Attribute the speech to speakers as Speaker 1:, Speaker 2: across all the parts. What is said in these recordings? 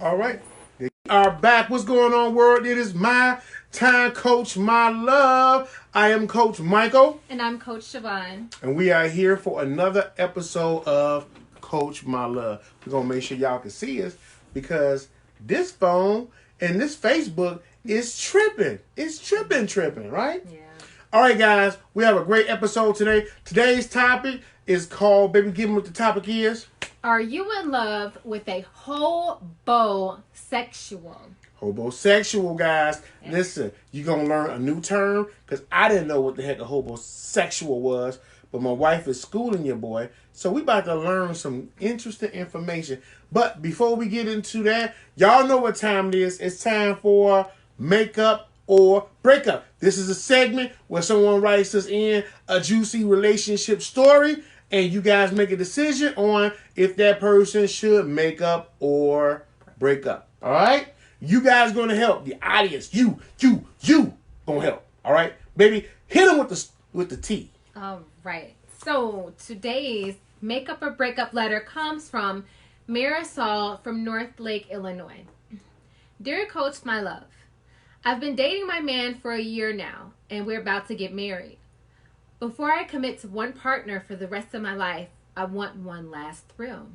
Speaker 1: All right. We are back. What's going on, world? It is my time, Coach My Love. I am Coach Michael.
Speaker 2: And I'm Coach Shavon.
Speaker 1: And we are here for another episode of Coach My Love. We're going to make sure y'all can see us because this phone and this Facebook is tripping. It's tripping, right?
Speaker 2: Yeah.
Speaker 1: All right, guys. We have a great episode today. Today's topic is called, baby, give them what the topic is.
Speaker 2: Are you in love with a HOBO-Sexual?
Speaker 1: HOBO-Sexual, guys. Yeah. Listen, you're going to learn a new term because I didn't know what the heck a HOBO-Sexual was, but my wife is schooling your boy. So we about to learn some interesting information. But before we get into that, y'all know what time it is. It's time for Makeup or Breakup. This is a segment where someone writes us in a juicy relationship story, and you guys make a decision on if that person should make up or break up. All right? You guys going to help. The audience, you going to help. All right? Baby, hit them with the T.
Speaker 2: All right. So today's makeup or breakup letter comes from Marisol from North Lake, Illinois. Dear Coach, my love, I've been dating my man for a year now, and we're about to get married. Before I commit to one partner for the rest of my life, I want one last thrill.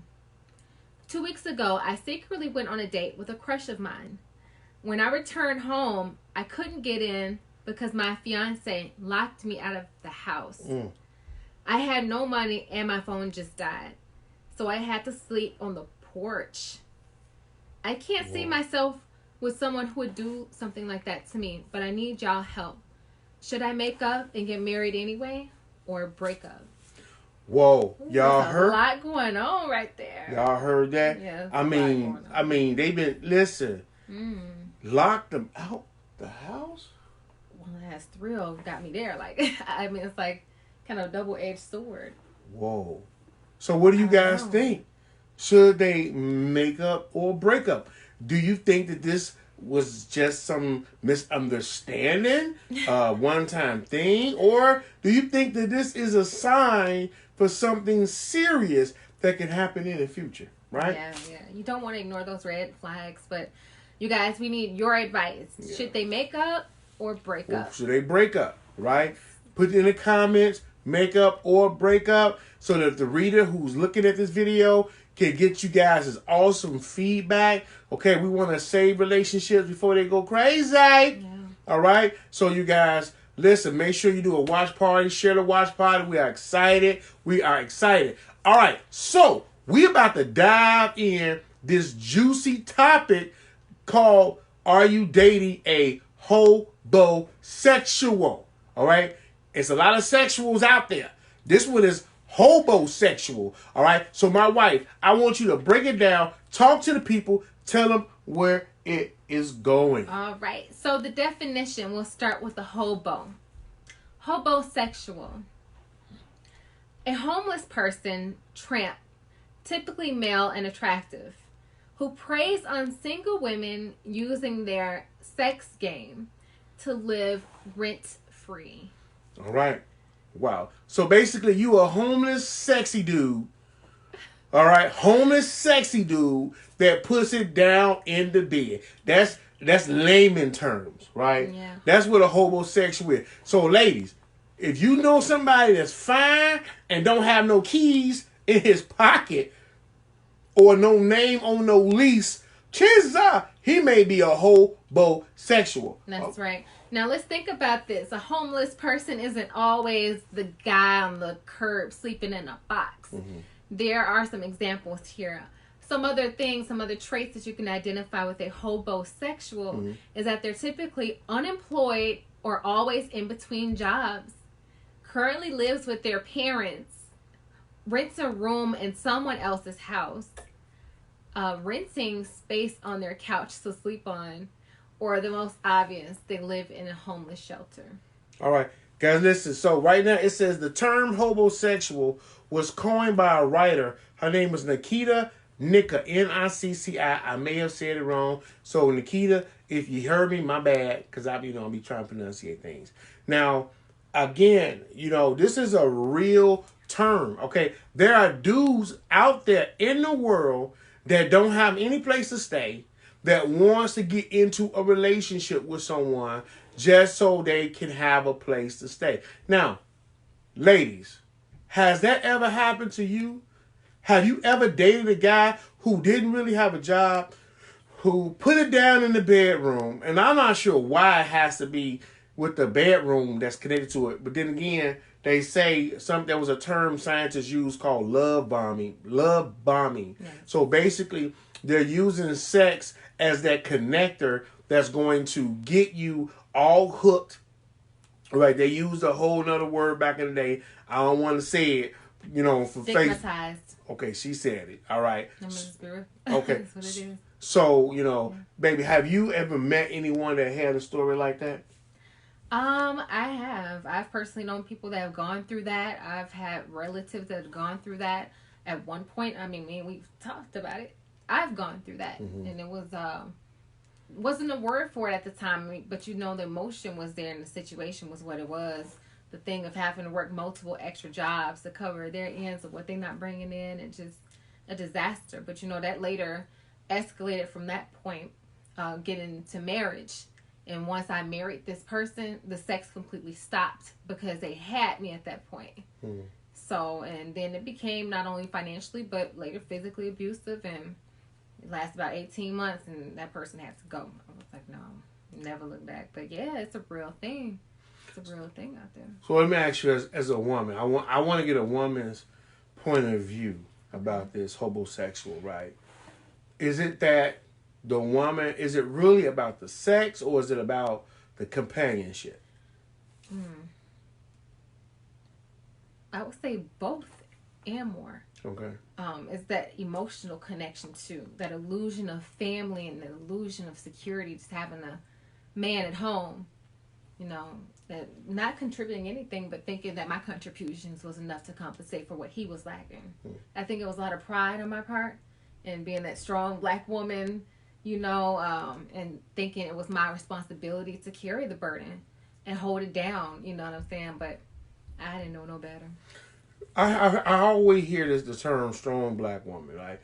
Speaker 2: 2 weeks ago, I secretly went on a date with a crush of mine. When I returned home, I couldn't get in because my fiance locked me out of the house. I had no money and my phone just died, so I had to sleep on the porch. I can't see myself with someone who would do something like that to me, but I need y'all help. Should I make up and get married anyway, or break up?
Speaker 1: Whoa, y'all heard?
Speaker 2: A lot going on right there.
Speaker 1: Y'all heard that?
Speaker 2: Yeah.
Speaker 1: I mean, they've been locked them out the house.
Speaker 2: One last thrill got me there. Like, I mean, it's like kind of a double-edged sword.
Speaker 1: Whoa. So, what do you guys think? Should they make up or break up? Do you think that this was just some misunderstanding, one-time thing? Or do you think that this is a sign for something serious that can happen in the future, right?
Speaker 2: Yeah. You don't want to ignore those red flags, but you guys, we need your advice. Yeah. Should they make up or break up?
Speaker 1: Should they break up, right? Put it in the comments, make up or break up, so that the reader who's looking at this video can get you guys' awesome feedback. Okay, we want to save relationships before they go crazy. Yeah. All right? So you guys, listen, make sure you do a watch party. Share the watch party. We are excited. All right, so we about to dive in this juicy topic called, are you dating a HOBO-Sexual? All right? It's a lot of sexuals out there. This one is HOBO-Sexual. All right? So my wife, I want you to break it down, talk to the people, tell them where it is going.
Speaker 2: All right. So the definition, we'll start with the hobo. HOBO-Sexual. A homeless person, tramp, typically male and attractive, who preys on single women using their sex game to live rent-free.
Speaker 1: All right. Wow. So basically, you a homeless, sexy dude. All right. Homeless, sexy dude that puts it down in the bed. That's layman terms, right?
Speaker 2: Yeah.
Speaker 1: That's what a HOBO-Sexual is. So ladies, if you know somebody that's fine and don't have no keys in his pocket or no name on no lease, chances are he may be a HOBO-Sexual.
Speaker 2: That's right. Now, let's think about this. A homeless person isn't always the guy on the curb sleeping in a box. Mm-hmm. There are some examples here. Some other things, some other traits that you can identify with a HOBO-Sexual is that they're typically unemployed or always in between jobs, currently lives with their parents, rents a room in someone else's house, renting space on their couch to sleep on, or the most obvious, they live in a homeless shelter. All
Speaker 1: right. Guys, listen. So right now it says the term HOBO-Sexual was coined by a writer. Her name was Nicki, Nicci. I may have said it wrong. So Nikita, if you heard me, my bad, because I'll be trying to pronunciate things. Now, again, this is a real term. Okay, there are dudes out there in the world that don't have any place to stay, that wants to get into a relationship with someone just so they can have a place to stay. Now, ladies, has that ever happened to you? Have you ever dated a guy who didn't really have a job, who put it down in the bedroom? And I'm not sure why it has to be with the bedroom that's connected to it. But then again, they say there was a term scientists use called love bombing. Love bombing. Yeah. So basically, they're using sex as that connector that's going to get you all hooked. Right? They used a whole nother word back in the day. I don't want to say it, for
Speaker 2: stigmatized.
Speaker 1: Okay, she said it. All right.
Speaker 2: Okay.
Speaker 1: That's what it is. So, baby, have you ever met anyone that had a story like that?
Speaker 2: I have. I've personally known people that have gone through that. I've had relatives that have gone through that at one point. I mean, we've talked about it. I've gone through that. Mm-hmm. And it wasn't a word for it at the time, but the emotion was there and the situation was what it was. The thing of having to work multiple extra jobs to cover their ends of what they're not bringing in, and just a disaster. But that later escalated from that point, getting to marriage. And once I married this person, the sex completely stopped because they had me at that point. Mm. So, and then it became not only financially, but later physically abusive, and it lasted about 18 months, and that person had to go. I was like, no, never look back. But yeah, it's a real thing. It's a real thing out there.
Speaker 1: So let me ask you, as a woman, I want to get a woman's point of view about this HOBO-Sexual, right? Is it that the woman, is it really about the sex, or is it about the companionship?
Speaker 2: I would say both and more.
Speaker 1: Okay.
Speaker 2: It's that emotional connection too, that illusion of family and the illusion of security, just having a man at home, that not contributing anything, but thinking that my contributions was enough to compensate for what he was lacking. I think it was a lot of pride on my part, and being that strong black woman, and thinking it was my responsibility to carry the burden and hold it down, you know what I'm saying? But I didn't know no better.
Speaker 1: I always hear the term strong black woman. Like,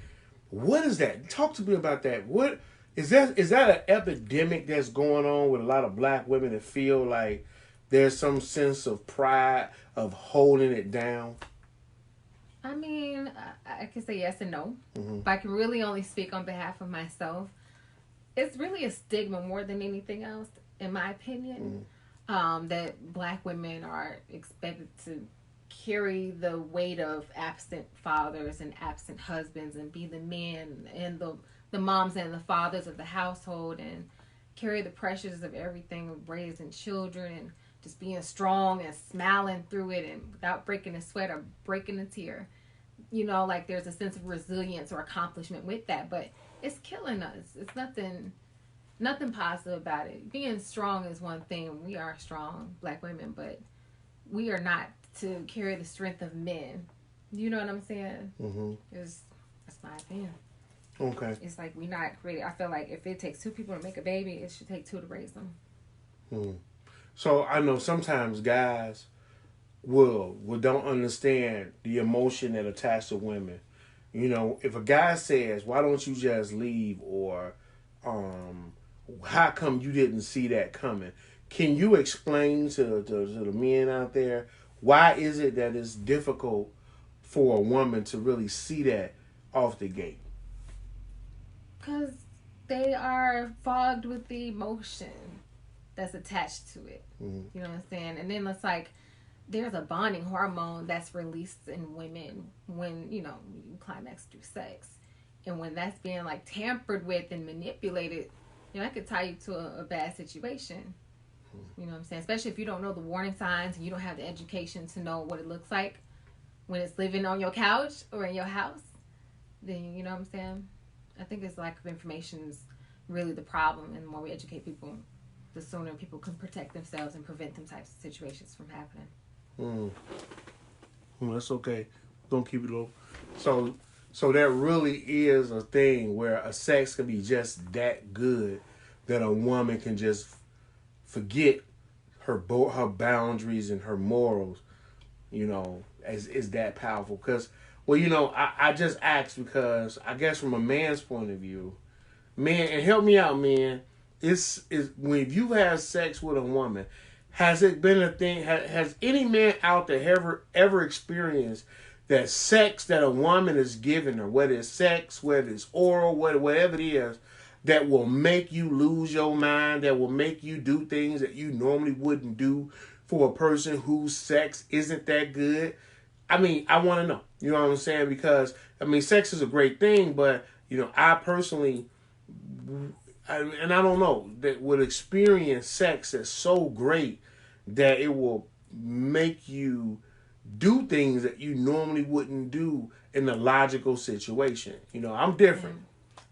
Speaker 1: what is that? Talk to me about that. What is that? Is that an epidemic that's going on with a lot of black women that feel like there's some sense of pride of holding it down?
Speaker 2: I mean, I can say yes and no. Mm-hmm. But I can really only speak on behalf of myself. It's really a stigma more than anything else, in my opinion, that black women are expected to carry the weight of absent fathers and absent husbands, and be the men and the moms and the fathers of the household, and carry the pressures of everything of raising children, and just being strong and smiling through it, and without breaking a sweat or breaking a tear. Like there's a sense of resilience or accomplishment with that, but it's killing us. It's nothing positive about it. Being strong is one thing. We are strong black women, but we are not to carry the strength of men. You know what I'm saying? Mm-hmm. That's my opinion.
Speaker 1: Okay.
Speaker 2: It's like we're not created. I feel like if it takes two people to make a baby, it should take two to raise them.
Speaker 1: So I know sometimes guys will don't understand the emotion that attached to women. If a guy says, "Why don't you just leave?" or "How come you didn't see that coming?" Can you explain to the men out there, why is it that it's difficult for a woman to really see that off the gate?
Speaker 2: Because they are fogged with the emotion that's attached to it. Mm-hmm. You know what I'm saying? And then it's like there's a bonding hormone that's released in women when, you climax through sex. And when that's being like tampered with and manipulated, that could tie you to a bad situation. You know what I'm saying? Especially if you don't know the warning signs and you don't have the education to know what it looks like when it's living on your couch or in your house, then you know what I'm saying? I think it's lack of information is really the problem, and the more we educate people, the sooner people can protect themselves and prevent them types of situations from happening.
Speaker 1: That's okay. Don't keep it low. So that really is a thing where a sex can be just that good that a woman can just forget her boundaries and her morals, is that powerful. Because Well, I just asked because I guess from a man's point of view, man, and help me out, man. It's when you have sex with a woman, has it been a thing? Has any man out there ever experienced that sex that a woman is giving her, whether it's sex, whether it's oral, whatever it is, that will make you lose your mind, that will make you do things that you normally wouldn't do for a person whose sex isn't that good? I mean, I want to know. You know what I'm saying? Because, I mean, sex is a great thing, but, I personally, and I don't know, that would experience sex that's so great that it will make you do things that you normally wouldn't do in a logical situation. I'm different.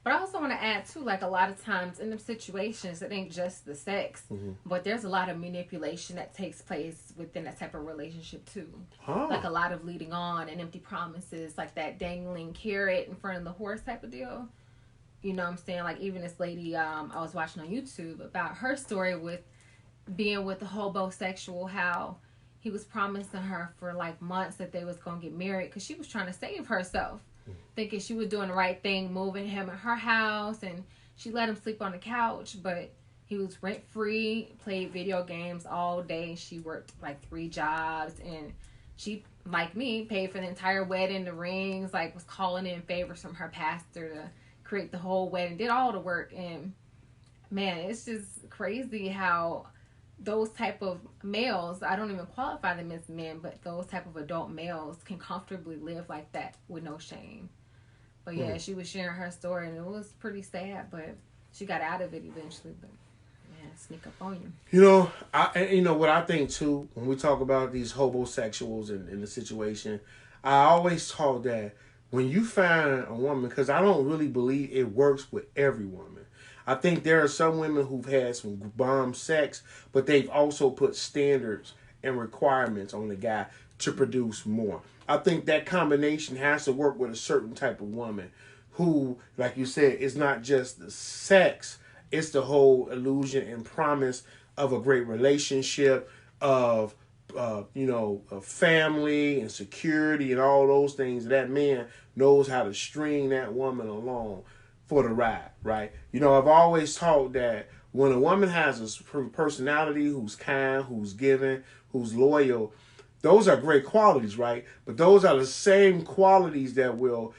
Speaker 2: But I also want to add too, like a lot of times in them situations, it ain't just the sex, but there's a lot of manipulation that takes place within that type of relationship too. Like a lot of leading on and empty promises, like that dangling carrot in front of the horse type of deal. You know what I'm saying? Like even this lady I was watching on YouTube about her story with being with the HOBO-Sexual, how he was promising her for like months that they was going to get married because she was trying to save herself. Thinking she was doing the right thing, moving him in her house, and she let him sleep on the couch, but he was rent-free, played video games all day. She worked like 3 jobs, and she, like me, paid for the entire wedding, the rings, like was calling in favors from her pastor to create the whole wedding, did all the work. And man, it's just crazy how those type of males, I don't even qualify them as men, but those type of adult males can comfortably live like that with no shame. But yeah, she was sharing her story, and it was pretty sad, but she got out of it eventually. But man, sneak up on you.
Speaker 1: What I think too, when we talk about these homosexuals in the situation, I always talk that when you find a woman, because I don't really believe it works with every woman. I think there are some women who've had some bomb sex, but they've also put standards and requirements on the guy to produce more. I think that combination has to work with a certain type of woman who, like you said, is not just the sex, it's the whole illusion and promise of a great relationship, of family and security and all those things. That man knows how to string that woman along for the ride, right? I've always taught that when a woman has a personality who's kind, who's giving, who's loyal, those are great qualities, right? But those are the same qualities that will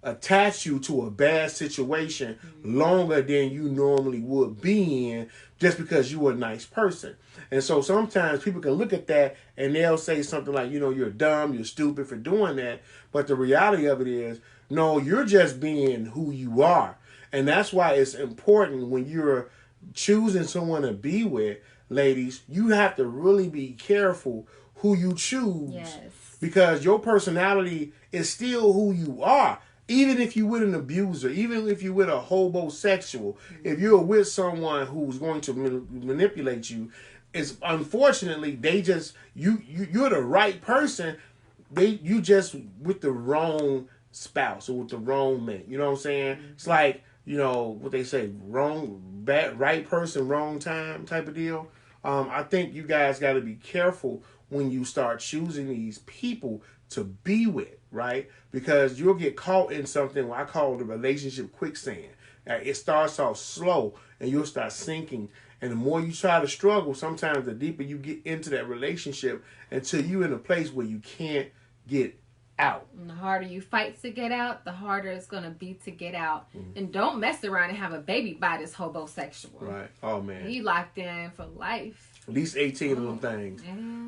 Speaker 1: attach you to a bad situation longer than you normally would be in, just because you're a nice person. And so sometimes people can look at that and they'll say something like, you're dumb, you're stupid for doing that. But the reality of it is, no, you're just being who you are. And that's why it's important when you're choosing someone to be with, ladies, you have to really be careful who you choose.
Speaker 2: Yes.
Speaker 1: Because your personality is still who you are. Even if you're with an abuser, even if you're with a homosexual, if you're with someone who's going to manipulate you, it's unfortunately they just you're the right person. You just with the wrong spouse or with the wrong man. You know what I'm saying? It's like, what they say, right person, wrong time type of deal. I think you guys got to be careful when you start choosing these people to be with, right? Because you'll get caught in something I call the relationship quicksand. It starts off slow and you'll start sinking. And the more you try to struggle, sometimes the deeper you get into that relationship until you're in a place where you can't get out.
Speaker 2: And the harder you fight to get out, the harder it's going to be to get out. And don't mess around and have a baby by this HOBO-Sexual.
Speaker 1: Right. Oh, man.
Speaker 2: He locked in for life.
Speaker 1: At least 18 of them things.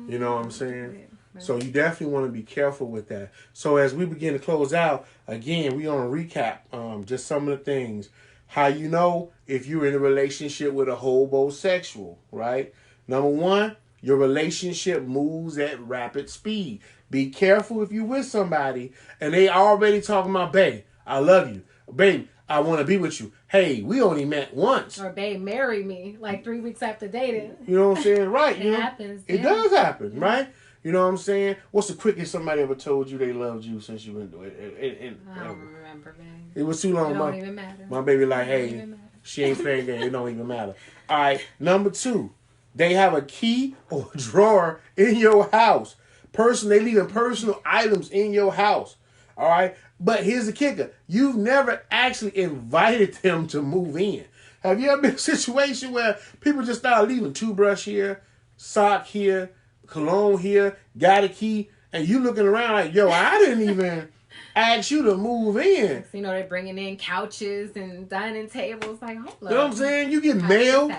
Speaker 1: You know what I'm saying? So you definitely want to be careful with that. So as we begin to close out, again, we want to recap just some of the things. How you know if you're in a relationship with a HOBO-Sexual, right? Number 1, your relationship moves at rapid speed. Be careful if you're with somebody and they already talking about, babe, I love you. Babe, I want to be with you. Hey, we only met once.
Speaker 2: Or babe, marry me like 3 weeks after dating.
Speaker 1: You know what I'm saying? Right.
Speaker 2: It happens.
Speaker 1: It does happen, right? You know what I'm saying? What's the quickest somebody ever told you they loved you since you went through it?
Speaker 2: I don't remember, man.
Speaker 1: It was too long.
Speaker 2: It don't even matter.
Speaker 1: My baby like, hey, she ain't playing game. It don't even matter. All right. Number 2, they have a key or drawer in your house. They leaving personal items in your house. All right. But here's the kicker. You've never actually invited them to move in. Have you ever been in a situation where people just start leaving toothbrush here, sock here, cologne here, got a key, and you looking around like, yo, I didn't even ask you to move in.
Speaker 2: You know, they're bringing in couches and dining tables. Like, hold up.
Speaker 1: You know what I'm saying? You get mail.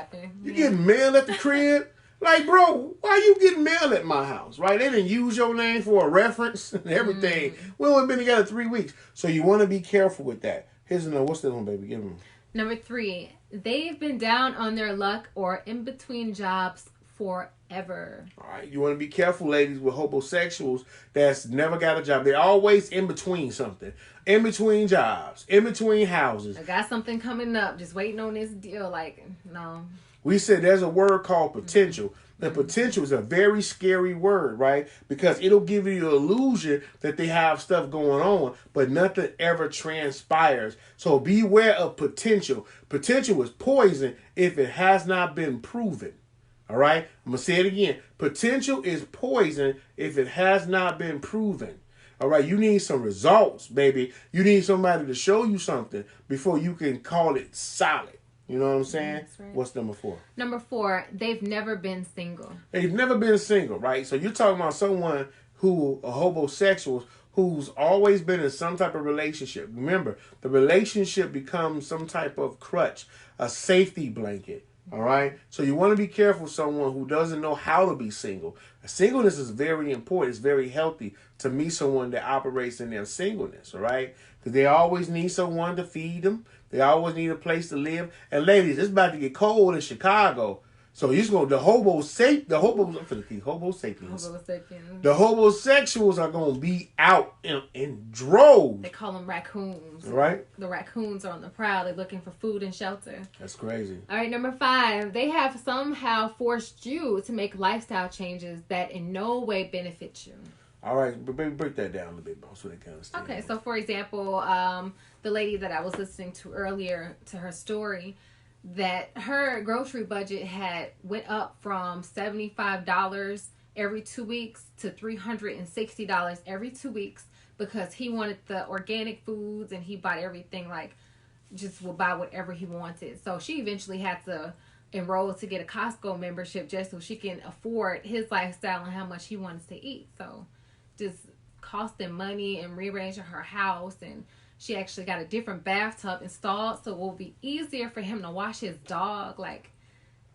Speaker 1: You get mail at the crib. Like, bro, why you getting mail at my house, right? They didn't use your name for a reference and everything. We only been together 3 weeks. So you want to be careful with that. Here's another. What's the one, baby? Give them.
Speaker 2: Number 3, they've been down on their luck or in between jobs forever.
Speaker 1: All right. You want to be careful, ladies, with homosexuals that's never got a job. They're always in between something. In between jobs. In between houses.
Speaker 2: I got something coming up. Just waiting on this deal. Like, no.
Speaker 1: We said there's a word called potential. And potential is a very scary word, right? Because it'll give you the illusion that they have stuff going on, but nothing ever transpires. So beware of potential. Potential is poison if it has not been proven. All right? I'm going to say it again. Potential is poison if it has not been proven. All right? You need some results, baby. You need somebody to show you something before you can call it solid. You know what I'm saying?
Speaker 2: That's right.
Speaker 1: What's number 4?
Speaker 2: Number 4, they've never been single.
Speaker 1: They've never been single, right? So you're talking about someone who, a homosexual, who's always been in some type of relationship. Remember, the relationship becomes some type of crutch, a safety blanket. All right? So you want to be careful with someone who doesn't know how to be single. Singleness is very important. It's very healthy to meet someone that operates in their singleness, all right? Because they always need someone to feed them. They always need a place to live. And ladies, it's about to get cold in Chicago. So you're going the HOBO-Sapiens. The HOBOSexuals are going to be out in droves.
Speaker 2: They call them raccoons.
Speaker 1: Right.
Speaker 2: The raccoons are on the prowl. They're looking for food and shelter.
Speaker 1: That's crazy.
Speaker 2: All right, number 5. They have somehow forced you to make lifestyle changes that in no way benefit you.
Speaker 1: All right, but baby, break that down a little bit so they can understand.
Speaker 2: Okay, so for example, the lady that I was listening to earlier to her story, that her grocery budget had went up from $75 every 2 weeks to $360 every 2 weeks because he wanted the organic foods and he bought everything, like just would buy whatever he wanted. So she eventually had to enroll to get a Costco membership just so she can afford his lifestyle and how much he wants to eat. So just costing money and rearranging her house, and she actually got a different bathtub installed so it will be easier for him to wash his dog. Like,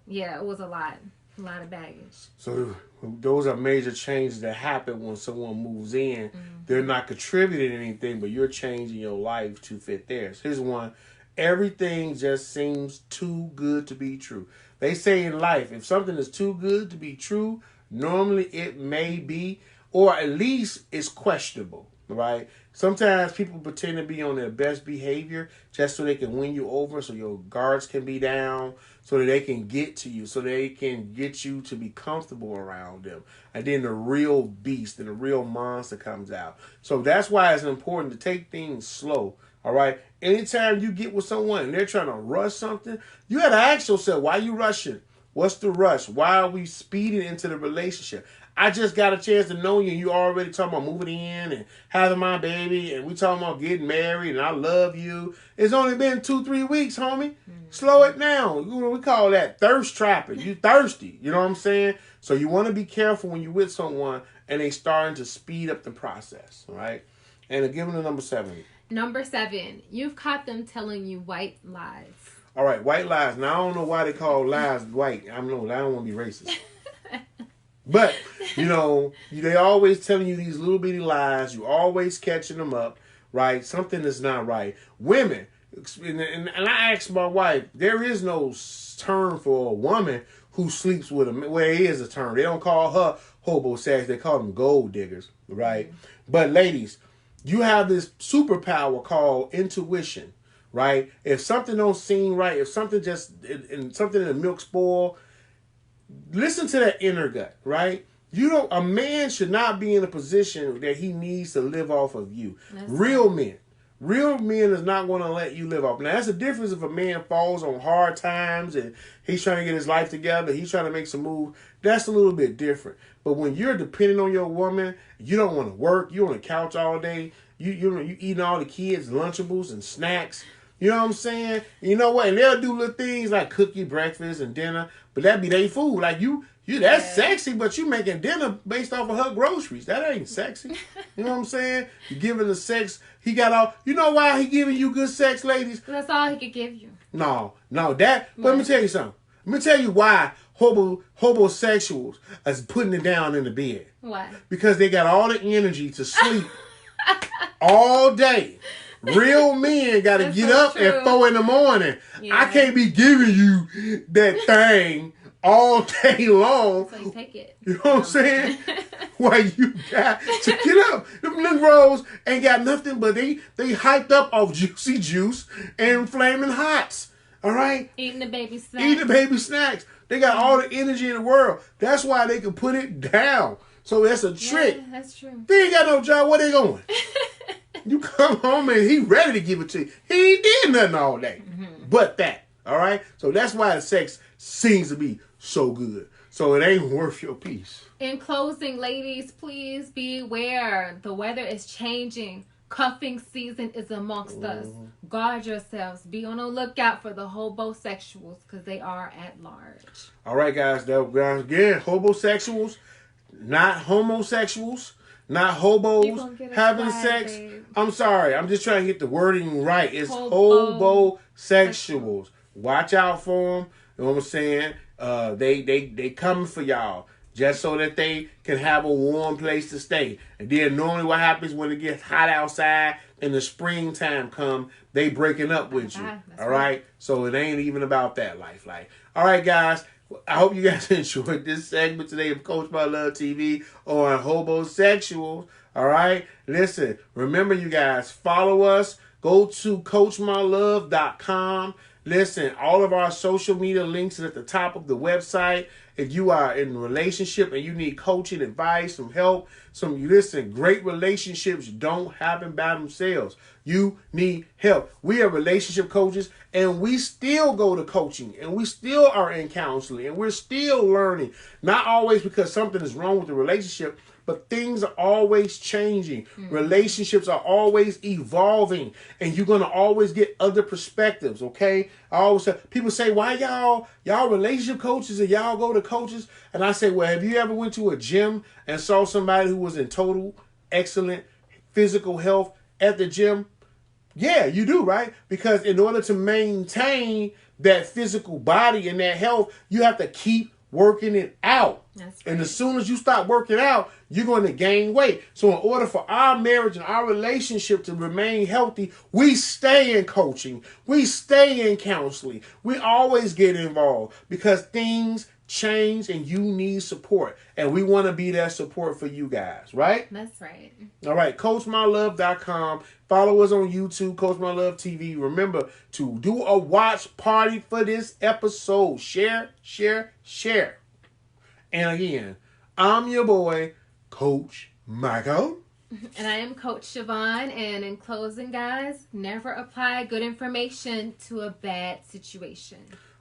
Speaker 2: yeah, it was a lot of baggage.
Speaker 1: So those are major changes that happen when someone moves in. Mm-hmm. They're not contributing anything, but you're changing your life to fit theirs. Here's one. Everything just seems too good to be true. They say in life, if something is too good to be true, normally it may be, or at least it's questionable, right? Sometimes people pretend to be on their best behavior just so they can win you over, so your guards can be down, so that they can get to you, so they can get you to be comfortable around them. And then the real beast and the real monster comes out. So that's why it's important to take things slow, all right? Anytime you get with someone and they're trying to rush something, you got to ask yourself, why are you rushing? What's the rush? Why are we speeding into the relationship? I just got a chance to know you and you already talking about moving in and having my baby and we talking about getting married and I love you. It's only been 2-3 weeks, homie. Mm-hmm. Slow it down. We call that thirst trapping. You thirsty. You know what I'm saying? So you want to be careful when you're with someone and they starting to speed up the process, all right? And give them the number 7.
Speaker 2: Number 7, you've caught them telling you white lies.
Speaker 1: All right, white lies. Now, I don't know why they call lies white. I don't want to be racist. But, they always telling you these little bitty lies. You always catching them up, right? Something is not right. Women, and I asked my wife, there is no term for a woman who sleeps with a man. Well, there is a term. They don't call her HOBO-Sexual. They call them gold diggers, right? Mm-hmm. But ladies, you have this superpower called intuition, right? If something don't seem right, if something something in the milk spoil, listen to that inner gut, right? A man should not be in a position that he needs to live off of you. That's Real men is not going to let you live off. Now, that's the difference if a man falls on hard times and he's trying to get his life together, he's trying to make some move. That's a little bit different. But when you're depending on your woman, you don't want to work, you're on the couch all day, You eating all the kids' Lunchables and snacks. You know what I'm saying? You know what? And they'll do little things like cook you breakfast and dinner, but that be their food. Like you that's sexy, but you making dinner based off of her groceries. That ain't sexy. You know what I'm saying? You giving the sex. He got all. You know why he giving you good sex, ladies?
Speaker 2: That's all he could give you.
Speaker 1: No. But let me tell you something. Let me tell you why HOBOsexuals is putting it down in the bed.
Speaker 2: Why?
Speaker 1: Because they got all the energy to sleep all day. Real men got to get up at 4 a.m. Yeah. I can't be giving you that thing all day long.
Speaker 2: So you take it.
Speaker 1: You know what I'm saying? Why you got to get up. Them Negroes ain't got nothing but they hyped up off juicy juice and flaming hots. All right?
Speaker 2: Eating the baby snacks.
Speaker 1: They got all the energy in the world. That's why they can put it down. So that's a trick.
Speaker 2: Yeah, that's true.
Speaker 1: They ain't got no job. Where they going? You come home and he ready to give it to you. He ain't did nothing all day. But that. All right? So that's why the sex seems to be so good. So it ain't worth your peace.
Speaker 2: In closing, ladies, please be aware. The weather is changing. Cuffing season is amongst us. Guard yourselves. Be on the lookout for the HOBOsexuals because they are at large.
Speaker 1: All right, guys. Again, HOBOsexuals, not homosexuals, not hobos having sex. Babe. I'm sorry. I'm just trying to get the wording right. It's HOBOsexuals. Watch out for them. You know what I'm saying? They coming for y'all. Just so that they can have a warm place to stay. And then normally what happens when it gets hot outside and the springtime come, they breaking up with you. All right? So it ain't even about that life. Like, all right, guys. I hope you guys enjoyed this segment today of Coach My Love TV on HOBOsexuals. All right? Listen, remember you guys, follow us. Go to CoachMyLove.com. Listen, all of our social media links are at the top of the website. If you are in a relationship and you need coaching, advice, some help, great relationships don't happen by themselves. You need help. We are relationship coaches and we still go to coaching and we still are in counseling and we're still learning. Not always because something is wrong with the relationship, but things are always changing. Relationships are always evolving. And you're going to always get other perspectives, okay? I always say, people say, why y'all relationship coaches and y'all go to coaches? And I say, well, have you ever went to a gym and saw somebody who was in total, excellent physical health at the gym? Yeah, you do, right? Because in order to maintain that physical body and that health, you have to keep working it out. That's right. And as soon as you stop working out, you're going to gain weight. So in order for our marriage and our relationship to remain healthy, we stay in coaching. We stay in counseling. We always get involved because things change and you need support. And we want to be that support for you guys, right?
Speaker 2: That's right.
Speaker 1: All right, CoachMyLove.com. Follow us on YouTube, Coach My Love TV. Remember to do a watch party for this episode. Share, share, share. And again, I'm your boy, Coach Michael.
Speaker 2: And I am Coach Shavon. And in closing, guys, never apply good information to a bad situation.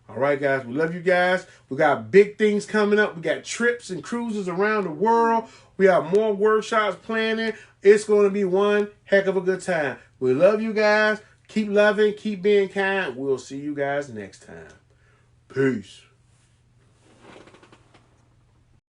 Speaker 1: All right, guys. We love you guys. We got big things coming up. We got trips and cruises around the world. We have more workshops planning. It's going to be one heck of a good time. We love you guys. Keep loving. Keep being kind. We'll see you guys next time. Peace.